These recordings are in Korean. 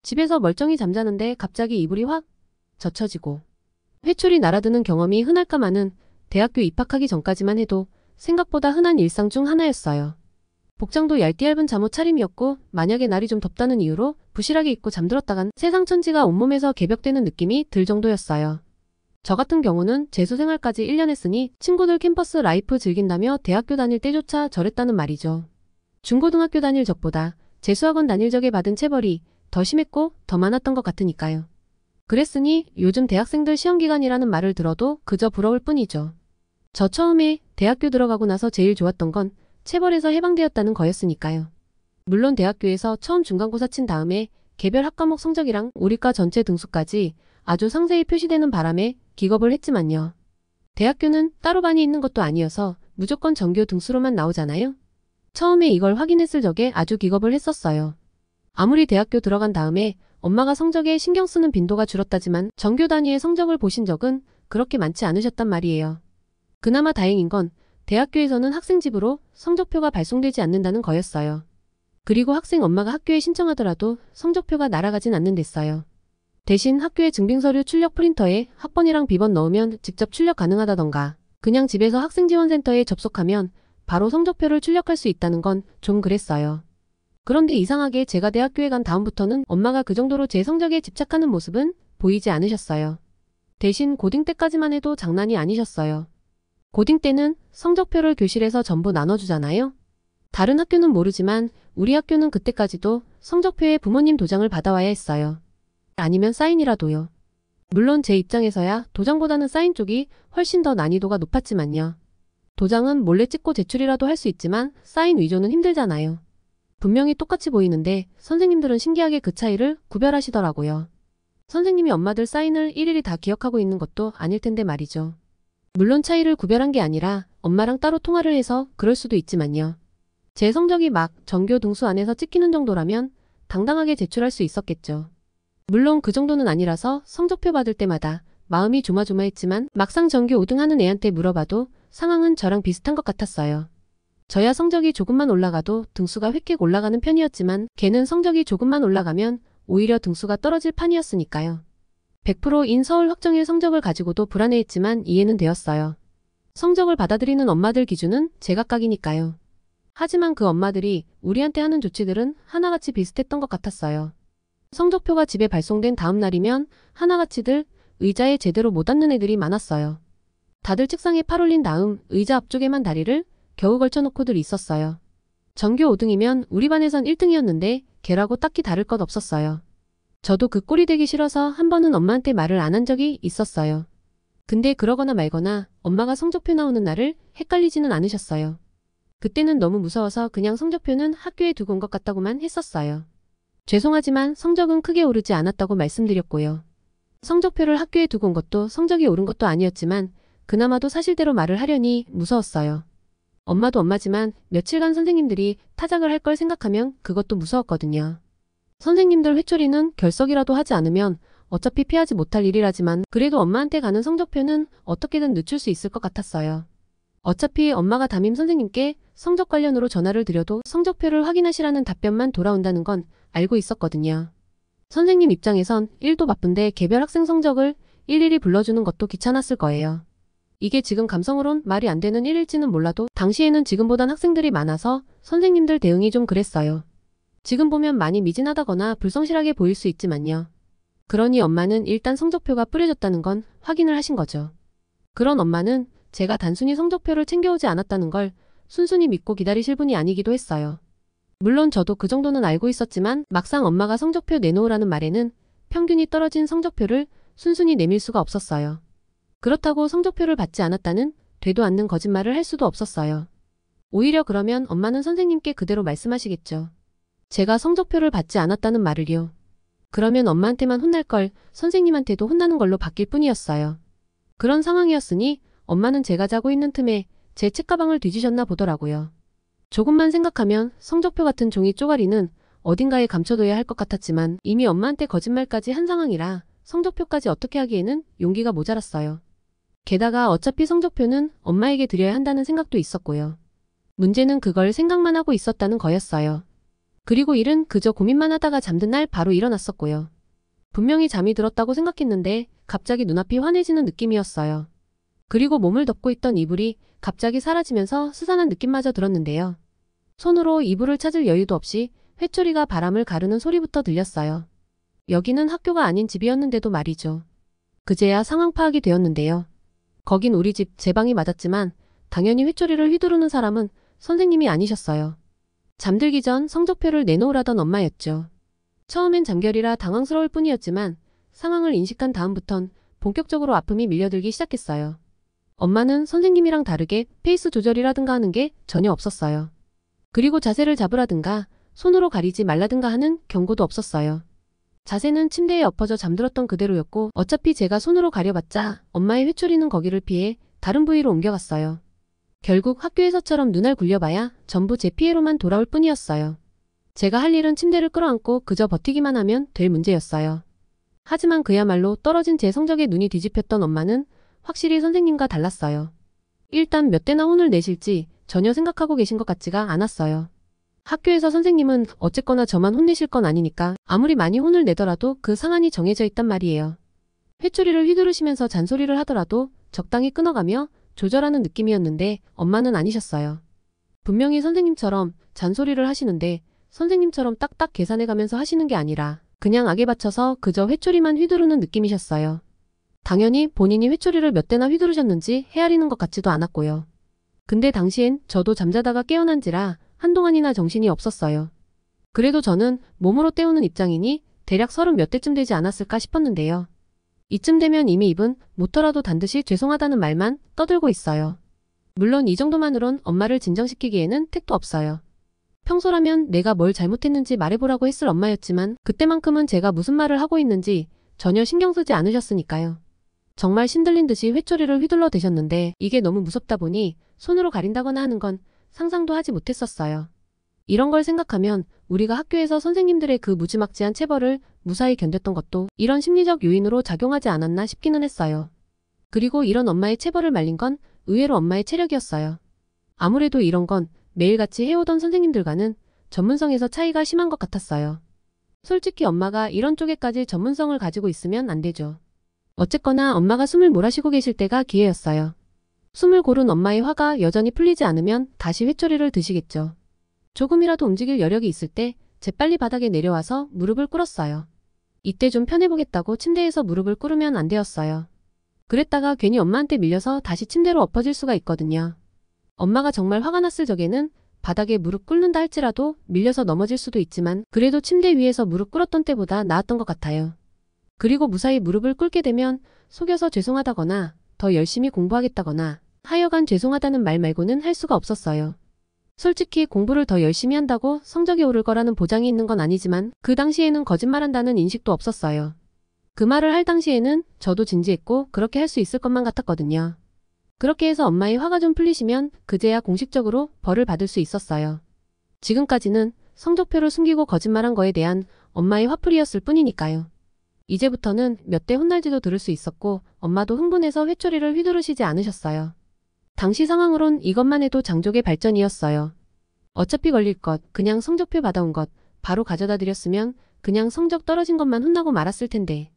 집에서 멀쩡히 잠자는데 갑자기 이불이 확 젖혀지고 회초리 날아드는 경험이 흔할까마는 대학교 입학하기 전까지만 해도 생각보다 흔한 일상 중 하나였어요. 복장도 얇디 얇은 잠옷 차림이었고 만약에 날이 좀 덥다는 이유로 부실하게 입고 잠들었다간 세상 천지가 온몸에서 개벽되는 느낌이 들 정도였어요. 저 같은 경우는 재수생활까지 1년 했으니 친구들 캠퍼스 라이프 즐긴다며 대학교 다닐 때조차 저랬다는 말이죠. 중고등학교 다닐 적보다 재수학원 다닐 적에 받은 체벌이 더 심했고 더 많았던 것 같으니까요. 그랬으니 요즘 대학생들 시험기간이라는 말을 들어도 그저 부러울 뿐이죠. 저 처음에 대학교 들어가고 나서 제일 좋았던 건 체벌에서 해방되었다는 거였으니까요. 물론 대학교에서 처음 중간고사 친 다음에 개별 학과목 성적이랑 우리과 전체 등수까지 아주 상세히 표시되는 바람에 기겁을 했지만요. 대학교는 따로 반이 있는 것도 아니어서 무조건 전교 등수로만 나오잖아요. 처음에 이걸 확인했을 적에 아주 기겁을 했었어요. 아무리 대학교 들어간 다음에 엄마가 성적에 신경 쓰는 빈도가 줄었다지만 전교 단위의 성적을 보신 적은 그렇게 많지 않으셨단 말이에요. 그나마 다행인 건 대학교에서는 학생 집으로 성적표가 발송되지 않는다는 거였어요. 그리고 학생 엄마가 학교에 신청하더라도 성적표가 날아가진 않는댔어요. 대신 학교에 증빙서류 출력 프린터에 학번이랑 비번 넣으면 직접 출력 가능하다던가 그냥 집에서 학생지원센터에 접속하면 바로 성적표를 출력할 수 있다는 건 좀 그랬어요. 그런데 이상하게 제가 대학교에 간 다음부터는 엄마가 그 정도로 제 성적에 집착하는 모습은 보이지 않으셨어요. 대신 고딩 때까지만 해도 장난이 아니셨어요. 고딩 때는 성적표를 교실에서 전부 나눠주잖아요. 다른 학교는 모르지만 우리 학교는 그때까지도 성적표에 부모님 도장을 받아와야 했어요. 아니면 사인이라도요. 물론 제 입장에서야 도장보다는 사인 쪽이 훨씬 더 난이도가 높았지만요. 도장은 몰래 찍고 제출이라도 할 수 있지만 사인 위조는 힘들잖아요. 분명히 똑같이 보이는데 선생님들은 신기하게 그 차이를 구별하시더라고요. 선생님이 엄마들 사인을 일일이 다 기억하고 있는 것도 아닐 텐데 말이죠. 물론 차이를 구별한 게 아니라 엄마랑 따로 통화를 해서 그럴 수도 있지만요. 제 성적이 막 전교 등수 안에서 찍히는 정도라면 당당하게 제출할 수 있었겠죠. 물론 그 정도는 아니라서 성적표 받을 때마다 마음이 조마조마했지만 막상 전교 5등 하는 애한테 물어봐도 상황은 저랑 비슷한 것 같았어요. 저야 성적이 조금만 올라가도 등수가 획획 올라가는 편이었지만 걔는 성적이 조금만 올라가면 오히려 등수가 떨어질 판이었으니까요. 100%인 서울 확정일 성적을 가지고도 불안해했지만 이해는 되었어요. 성적을 받아들이는 엄마들 기준은 제각각이니까요. 하지만 그 엄마들이 우리한테 하는 조치들은 하나같이 비슷했던 것 같았어요. 성적표가 집에 발송된 다음 날이면 하나같이들 의자에 제대로 못 앉는 애들이 많았어요. 다들 책상에 팔 올린 다음 의자 앞쪽에만 다리를 겨우 걸쳐놓고들 있었어요. 전교 5등이면 우리 반에선 1등이었는데 걔라고 딱히 다를 것 없었어요. 저도 그 꼴이 되기 싫어서 한 번은 엄마한테 말을 안 한 적이 있었어요. 근데 그러거나 말거나 엄마가 성적표 나오는 날을 헷갈리지는 않으셨어요. 그때는 너무 무서워서 그냥 성적표는 학교에 두고 온 것 같다고만 했었어요. 죄송하지만 성적은 크게 오르지 않았다고 말씀드렸고요. 성적표를 학교에 두고 온 것도 성적이 오른 것도 아니었지만 그나마도 사실대로 말을 하려니 무서웠어요. 엄마도 엄마지만 며칠간 선생님들이 타작을 할 걸 생각하면 그것도 무서웠거든요. 선생님들 회초리는 결석이라도 하지 않으면 어차피 피하지 못할 일이라지만 그래도 엄마한테 가는 성적표는 어떻게든 늦출 수 있을 것 같았어요. 어차피 엄마가 담임 선생님께 성적 관련으로 전화를 드려도 성적표를 확인하시라는 답변만 돌아온다는 건 알고 있었거든요. 선생님 입장에선 일도 바쁜데 개별 학생 성적을 일일이 불러주는 것도 귀찮았을 거예요. 이게 지금 감성으론 말이 안 되는 일일지는 몰라도 당시에는 지금보단 학생들이 많아서 선생님들 대응이 좀 그랬어요. 지금 보면 많이 미진하다거나 불성실하게 보일 수 있지만요. 그러니 엄마는 일단 성적표가 뿌려졌다는 건 확인을 하신 거죠. 그런 엄마는 제가 단순히 성적표를 챙겨오지 않았다는 걸 순순히 믿고 기다리실 분이 아니기도 했어요. 물론 저도 그 정도는 알고 있었지만 막상 엄마가 성적표 내놓으라는 말에는 평균이 떨어진 성적표를 순순히 내밀 수가 없었어요. 그렇다고 성적표를 받지 않았다는 되도 않는 거짓말을 할 수도 없었어요. 오히려 그러면 엄마는 선생님께 그대로 말씀하시겠죠. 제가 성적표를 받지 않았다는 말을요. 그러면 엄마한테만 혼날 걸 선생님한테도 혼나는 걸로 바뀔 뿐이었어요. 그런 상황이었으니 엄마는 제가 자고 있는 틈에 제 책가방을 뒤지셨나 보더라고요. 조금만 생각하면 성적표 같은 종이 쪼가리는 어딘가에 감춰둬야 할 것 같았지만 이미 엄마한테 거짓말까지 한 상황이라 성적표까지 어떻게 하기에는 용기가 모자랐어요. 게다가 어차피 성적표는 엄마에게 드려야 한다는 생각도 있었고요. 문제는 그걸 생각만 하고 있었다는 거였어요. 그리고 일은 그저 고민만 하다가 잠든 날 바로 일어났었고요. 분명히 잠이 들었다고 생각했는데 갑자기 눈앞이 환해지는 느낌이었어요. 그리고 몸을 덮고 있던 이불이 갑자기 사라지면서 스산한 느낌마저 들었는데요. 손으로 이불을 찾을 여유도 없이 회초리가 바람을 가르는 소리부터 들렸어요. 여기는 학교가 아닌 집이었는데도 말이죠. 그제야 상황 파악이 되었는데요. 거긴 우리 집 제 방이 맞았지만 당연히 회초리를 휘두르는 사람은 선생님이 아니셨어요. 잠들기 전 성적표를 내놓으라던 엄마였죠. 처음엔 잠결이라 당황스러울 뿐이었지만 상황을 인식한 다음부턴 본격적으로 아픔이 밀려들기 시작했어요. 엄마는 선생님이랑 다르게 페이스 조절이라든가 하는 게 전혀 없었어요. 그리고 자세를 잡으라든가 손으로 가리지 말라든가 하는 경고도 없었어요. 자세는 침대에 엎어져 잠들었던 그대로였고 어차피 제가 손으로 가려봤자 엄마의 회초리는 거기를 피해 다른 부위로 옮겨갔어요. 결국 학교에서처럼 눈알 굴려봐야 전부 제 피해로만 돌아올 뿐이었어요. 제가 할 일은 침대를 끌어안고 그저 버티기만 하면 될 문제였어요. 하지만 그야말로 떨어진 제 성적에 눈이 뒤집혔던 엄마는 확실히 선생님과 달랐어요. 일단 몇 대나 혼을 내실지 전혀 생각하고 계신 것 같지가 않았어요. 학교에서 선생님은 어쨌거나 저만 혼내실 건 아니니까 아무리 많이 혼을 내더라도 그 상한이 정해져 있단 말이에요. 회초리를 휘두르시면서 잔소리를 하더라도 적당히 끊어가며 조절하는 느낌이었는데 엄마는 아니셨어요. 분명히 선생님처럼 잔소리를 하시는데 선생님처럼 딱딱 계산해가면서 하시는 게 아니라 그냥 악에 받쳐서 그저 회초리만 휘두르는 느낌이셨어요. 당연히 본인이 회초리를 몇 대나 휘두르셨는지 헤아리는 것 같지도 않았고요. 근데 당시엔 저도 잠자다가 깨어난지라 한동안이나 정신이 없었어요. 그래도 저는 몸으로 때우는 입장이니 대략 30 몇 대쯤 되지 않았을까 싶었는데요. 이쯤 되면 이미 입은 못더라도 단듯이 죄송하다는 말만 떠들고 있어요. 물론 이 정도만으론 엄마를 진정시키기에는 택도 없어요. 평소라면 내가 뭘 잘못했는지 말해보라고 했을 엄마였지만 그때만큼은 제가 무슨 말을 하고 있는지 전혀 신경 쓰지 않으셨으니까요. 정말 신들린 듯이 회초리를 휘둘러 대셨는데 이게 너무 무섭다 보니 손으로 가린다거나 하는 건 상상도 하지 못했었어요. 이런 걸 생각하면 우리가 학교에서 선생님들의 그 무지막지한 체벌을 무사히 견뎠던 것도 이런 심리적 요인으로 작용하지 않았나 싶기는 했어요. 그리고 이런 엄마의 체벌을 말린 건 의외로 엄마의 체력이었어요. 아무래도 이런 건 매일같이 해오던 선생님들과는 전문성에서 차이가 심한 것 같았어요. 솔직히 엄마가 이런 쪽에까지 전문성을 가지고 있으면 안 되죠. 어쨌거나 엄마가 숨을 몰아쉬고 계실 때가 기회였어요. 숨을 고른 엄마의 화가 여전히 풀리지 않으면 다시 회초리를 드시겠죠. 조금이라도 움직일 여력이 있을 때 재빨리 바닥에 내려와서 무릎을 꿇었어요. 이때 좀 편해보겠다고 침대에서 무릎을 꿇으면 안 되었어요. 그랬다가 괜히 엄마한테 밀려서 다시 침대로 엎어질 수가 있거든요. 엄마가 정말 화가 났을 적에는 바닥에 무릎 꿇는다 할지라도 밀려서 넘어질 수도 있지만 그래도 침대 위에서 무릎 꿇었던 때보다 나았던 것 같아요. 그리고 무사히 무릎을 꿇게 되면 속여서 죄송하다거나 더 열심히 공부하겠다거나 하여간 죄송하다는 말 말고는 할 수가 없었어요. 솔직히 공부를 더 열심히 한다고 성적이 오를 거라는 보장이 있는 건 아니지만 그 당시에는 거짓말한다는 인식도 없었어요. 그 말을 할 당시에는 저도 진지했고 그렇게 할 수 있을 것만 같았거든요. 그렇게 해서 엄마의 화가 좀 풀리시면 그제야 공식적으로 벌을 받을 수 있었어요. 지금까지는 성적표를 숨기고 거짓말한 거에 대한 엄마의 화풀이였을 뿐이니까요. 이제부터는 몇 대 혼날지도 들을 수 있었고 엄마도 흥분해서 회초리를 휘두르시지 않으셨어요. 당시 상황으론 이것만 해도 장족의 발전이었어요. 어차피 걸릴 것, 그냥 성적표 받아온 것, 바로 가져다 드렸으면 그냥 성적 떨어진 것만 혼나고 말았을 텐데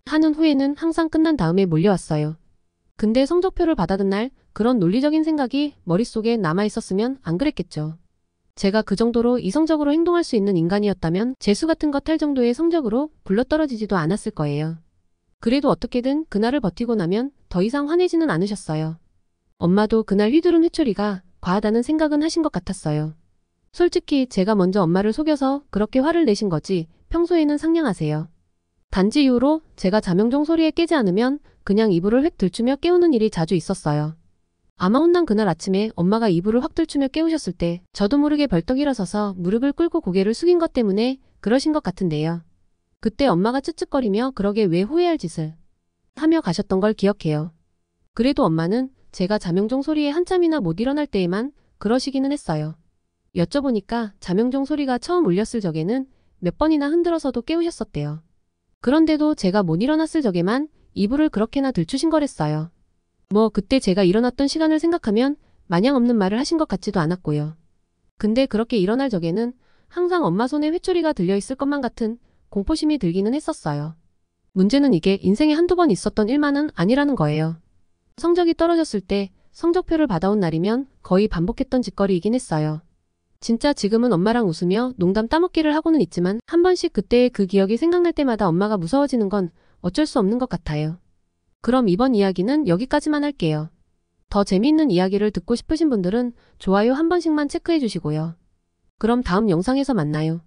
하는 후회는 항상 끝난 다음에 몰려왔어요. 근데 성적표를 받아든 날 그런 논리적인 생각이 머릿속에 남아있었으면 안 그랬겠죠. 제가 그 정도로 이성적으로 행동할 수 있는 인간이었다면 재수 같은 것 할 정도의 성적으로 굴러떨어지지도 않았을 거예요. 그래도 어떻게든 그날을 버티고 나면 더 이상 화내지는 않으셨어요. 엄마도 그날 휘두른 회초리가 과하다는 생각은 하신 것 같았어요. 솔직히 제가 먼저 엄마를 속여서 그렇게 화를 내신 거지 평소에는 상냥하세요. 단지 이후로 제가 자명종 소리에 깨지 않으면 그냥 이불을 획 들추며 깨우는 일이 자주 있었어요. 아마 혼난 그날 아침에 엄마가 이불을 확 들추며 깨우셨을 때 저도 모르게 벌떡 일어서서 무릎을 꿇고 고개를 숙인 것 때문에 그러신 것 같은데요. 그때 엄마가 쯧쯧거리며 그러게 왜 후회할 짓을 하며 가셨던 걸 기억해요. 그래도 엄마는 제가 자명종 소리에 한참이나 못 일어날 때에만 그러시기는 했어요. 여쭤보니까 자명종 소리가 처음 울렸을 적에는 몇 번이나 흔들어서도 깨우셨었대요. 그런데도 제가 못 일어났을 적에만 이불을 그렇게나 들추신 거랬어요. 뭐 그때 제가 일어났던 시간을 생각하면 마냥 없는 말을 하신 것 같지도 않았고요. 근데 그렇게 일어날 적에는 항상 엄마 손에 회초리가 들려있을 것만 같은 공포심이 들기는 했었어요. 문제는 이게 인생에 한두 번 있었던 일만은 아니라는 거예요. 성적이 떨어졌을 때 성적표를 받아온 날이면 거의 반복했던 짓거리이긴 했어요. 진짜 지금은 엄마랑 웃으며 농담 따먹기를 하고는 있지만 한 번씩 그때의 그 기억이 생각날 때마다 엄마가 무서워지는 건 어쩔 수 없는 것 같아요. 그럼 이번 이야기는 여기까지만 할게요. 더 재미있는 이야기를 듣고 싶으신 분들은 좋아요 한 번씩만 체크해 주시고요. 그럼 다음 영상에서 만나요.